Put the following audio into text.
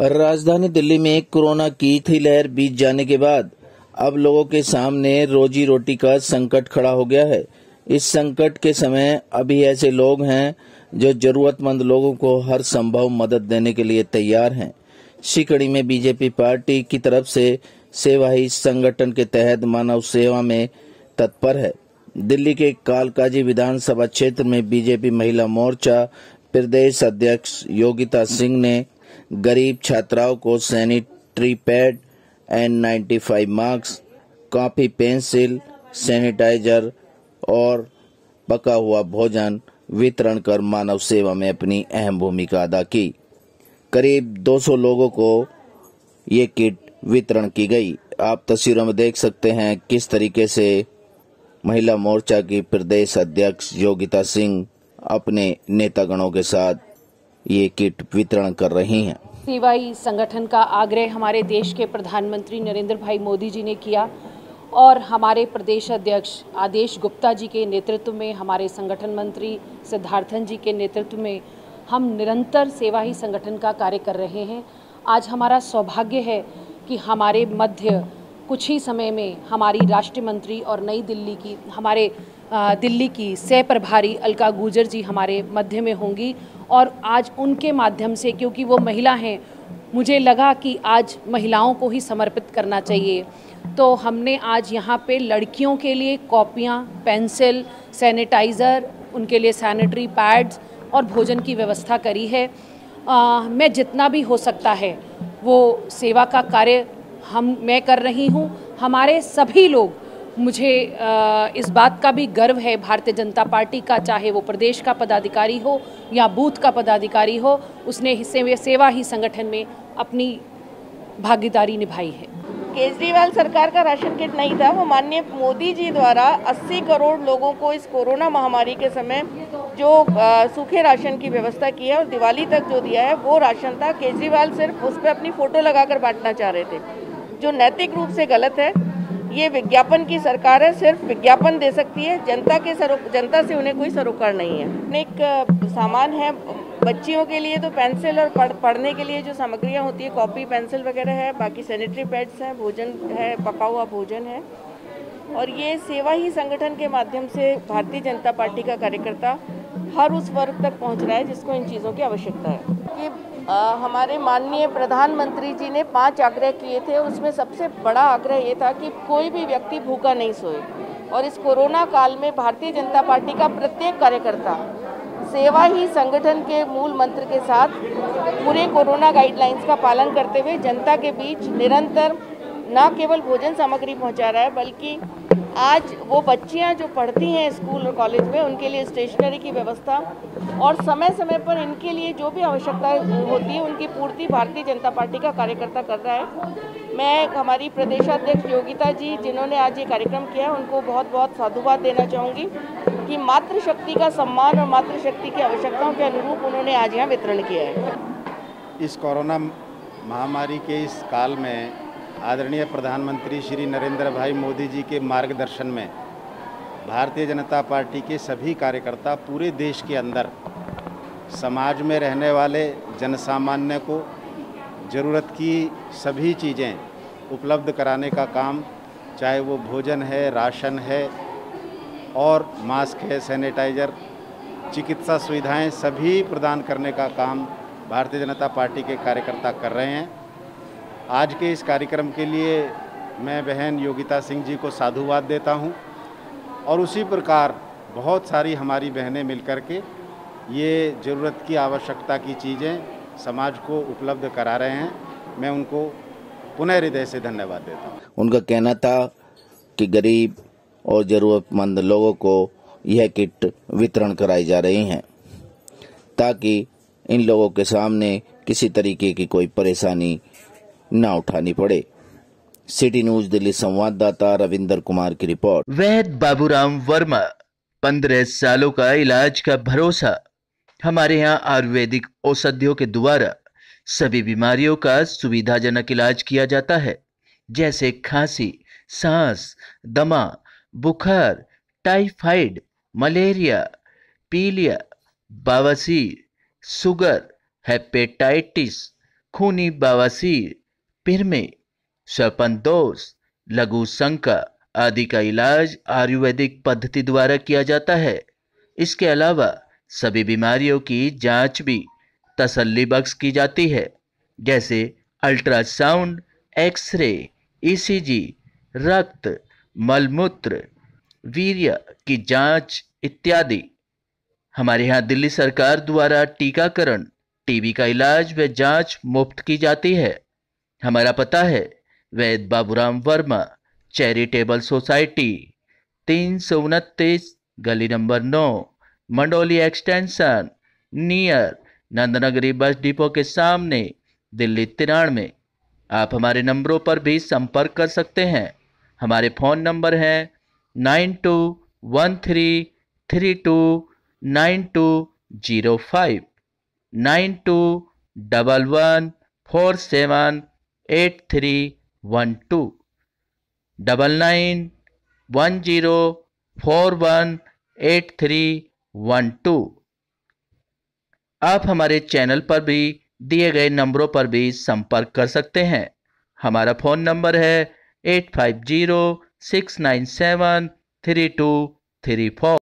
राजधानी दिल्ली में कोरोना की थी लहर बीत जाने के बाद अब लोगों के सामने रोजी रोटी का संकट खड़ा हो गया है। इस संकट के समय अभी ऐसे लोग हैं जो जरूरतमंद लोगों को हर संभव मदद देने के लिए तैयार हैं। इसी कड़ी में बीजेपी पार्टी की तरफ से सेवा ही संगठन के तहत मानव सेवा में तत्पर है। दिल्ली के कालकाजी विधानसभा क्षेत्र में बीजेपी महिला मोर्चा प्रदेश अध्यक्ष योगिता सिंह ने गरीब छात्राओं को sanitary pad N95 mask, copy, pencil, sanitizer और पका हुआ भोजन वितरण कर मानव सेवा में अपनी अहम भूमिका अदा की। करीब 200 लोगों को ये किट वितरण की गई। आप तस्वीरों में देख सकते हैं किस तरीके से महिला मोर्चा की प्रदेश अध्यक्ष योगिता सिंह अपने नेतागणों के साथ ये किट वितरण कर रही हैं। सेवा ही संगठन का आग्रह हमारे देश के प्रधानमंत्री नरेंद्र भाई मोदी जी ने किया और हमारे प्रदेश अध्यक्ष आदेश गुप्ता जी के नेतृत्व में, हमारे संगठन मंत्री सिद्धार्थन जी के नेतृत्व में हम निरंतर सेवा ही संगठन का कार्य कर रहे हैं। आज हमारा सौभाग्य है कि हमारे मध्य कुछ ही समय में हमारी राष्ट्रीय मंत्री और नई दिल्ली की दिल्ली की सह प्रभारी अलका गुर्जर जी हमारे मध्य में होंगी और आज उनके माध्यम से, क्योंकि वो महिला हैं, मुझे लगा कि आज महिलाओं को ही समर्पित करना चाहिए। तो हमने आज यहाँ पे लड़कियों के लिए कॉपियाँ, पेंसिल, सैनिटाइज़र, उनके लिए सैनिटरी पैड्स और भोजन की व्यवस्था करी है। मैं जितना भी हो सकता है वो सेवा का कार्य मैं कर रही हूँ। हमारे सभी लोग, मुझे इस बात का भी गर्व है भारतीय जनता पार्टी का, चाहे वो प्रदेश का पदाधिकारी हो या बूथ का पदाधिकारी हो, उसने सेवा ही संगठन में अपनी भागीदारी निभाई है। केजरीवाल सरकार का राशन किट नहीं था, वो माननीय मोदी जी द्वारा 80 करोड़ लोगों को इस कोरोना महामारी के समय जो सूखे राशन की व्यवस्था की है और दिवाली तक जो दिया है वो राशन था। केजरीवाल सिर्फ उस पर अपनी फोटो लगाकर बांटना चाह रहे थे, जो नैतिक रूप से गलत है। ये विज्ञापन की सरकार है, सिर्फ विज्ञापन दे सकती है, जनता से उन्हें कोई सरोकार नहीं है। एक सामान है बच्चियों के लिए तो पेंसिल और पढ़ने के लिए जो सामग्रियां होती है, कॉपी, पेंसिल वगैरह है, बाकी सैनिटरी पैड्स है, भोजन है, पका हुआ भोजन है। और ये सेवा ही संगठन के माध्यम से भारतीय जनता पार्टी का कार्यकर्ता हर उस वर्ग तक पहुंच रहा है जिसको इन चीज़ों की आवश्यकता है। कि हमारे माननीय प्रधानमंत्री जी ने 5 आग्रह किए थे और उसमें सबसे बड़ा आग्रह ये था कि कोई भी व्यक्ति भूखा नहीं सोए। और इस कोरोना काल में भारतीय जनता पार्टी का प्रत्येक कार्यकर्ता सेवा ही संगठन के मूल मंत्र के साथ पूरे कोरोना गाइडलाइंस का पालन करते हुए जनता के बीच निरंतर न केवल भोजन सामग्री पहुंचा रहा है, बल्कि आज वो बच्चियां जो पढ़ती हैं स्कूल और कॉलेज में, उनके लिए स्टेशनरी की व्यवस्था और समय समय पर इनके लिए जो भी आवश्यकता होती है उनकी पूर्ति भारतीय जनता पार्टी का कार्यकर्ता कर रहा है। मैं हमारी प्रदेशाध्यक्ष योगिता जी जिन्होंने आज ये कार्यक्रम किया, उनको बहुत बहुत साधुवाद देना चाहूँगी कि मातृशक्ति का सम्मान और मातृशक्ति की आवश्यकताओं के अनुरूप उन्होंने आज यहाँ वितरण किया है। इस कोरोना महामारी के इस काल में आदरणीय प्रधानमंत्री श्री नरेंद्र भाई मोदी जी के मार्गदर्शन में भारतीय जनता पार्टी के सभी कार्यकर्ता पूरे देश के अंदर समाज में रहने वाले जनसामान्य को ज़रूरत की सभी चीज़ें उपलब्ध कराने का काम, चाहे वो भोजन है, राशन है और मास्क है, सैनिटाइज़र, चिकित्सा सुविधाएं सभी प्रदान करने का काम भारतीय जनता पार्टी के कार्यकर्ता कर रहे हैं। आज के इस कार्यक्रम के लिए मैं बहन योगिता सिंह जी को साधुवाद देता हूं और उसी प्रकार बहुत सारी हमारी बहनें मिलकर के ये ज़रूरत की आवश्यकता की चीज़ें समाज को उपलब्ध करा रहे हैं। मैं उनको पुनः हृदय से धन्यवाद देता हूं। उनका कहना था कि गरीब और ज़रूरतमंद लोगों को यह किट वितरण कराई जा रही हैं ताकि इन लोगों के सामने किसी तरीके की कोई परेशानी न उठानी पड़े। सिटी न्यूज दिल्ली संवाददाता रविंदर कुमार की रिपोर्ट। वैद्य बाबूराम वर्मा, 15 सालों का इलाज का भरोसा। हमारे यहाँ आयुर्वेदिक औषधियों के द्वारा सभी बीमारियों का सुविधाजनक इलाज किया जाता है, जैसे खांसी, सांस, दमा, बुखार, टाइफाइड, मलेरिया, पीलिया, बवासीर, शुगर, हेपेटाइटिस, खूनी बवासीर, पिरमे, श्वापनदोष, लघु शंका आदि का इलाज आयुर्वेदिक पद्धति द्वारा किया जाता है। इसके अलावा सभी बीमारियों की जांच भी तसल्ली बख्श की जाती है, जैसे अल्ट्रासाउंड, एक्सरे, ईसीजी, रक्त, मलमूत्र, वीर्य की जांच इत्यादि। हमारे यहाँ दिल्ली सरकार द्वारा टीकाकरण, टीबी का इलाज व जांच मुफ्त की जाती है। हमारा पता है वैद बाबूराम वर्मा चैरिटेबल सोसाइटी, 329 गली number 9, Mandoli extension, near Nand Nagri bus depot के सामने, दिल्ली 93। आप हमारे नंबरों पर भी संपर्क कर सकते हैं। हमारे फ़ोन नंबर हैं 9213329205, 9211478312, 9910418312। आप हमारे चैनल पर भी दिए गए नंबरों पर भी संपर्क कर सकते हैं। हमारा फ़ोन नंबर है 8506973234।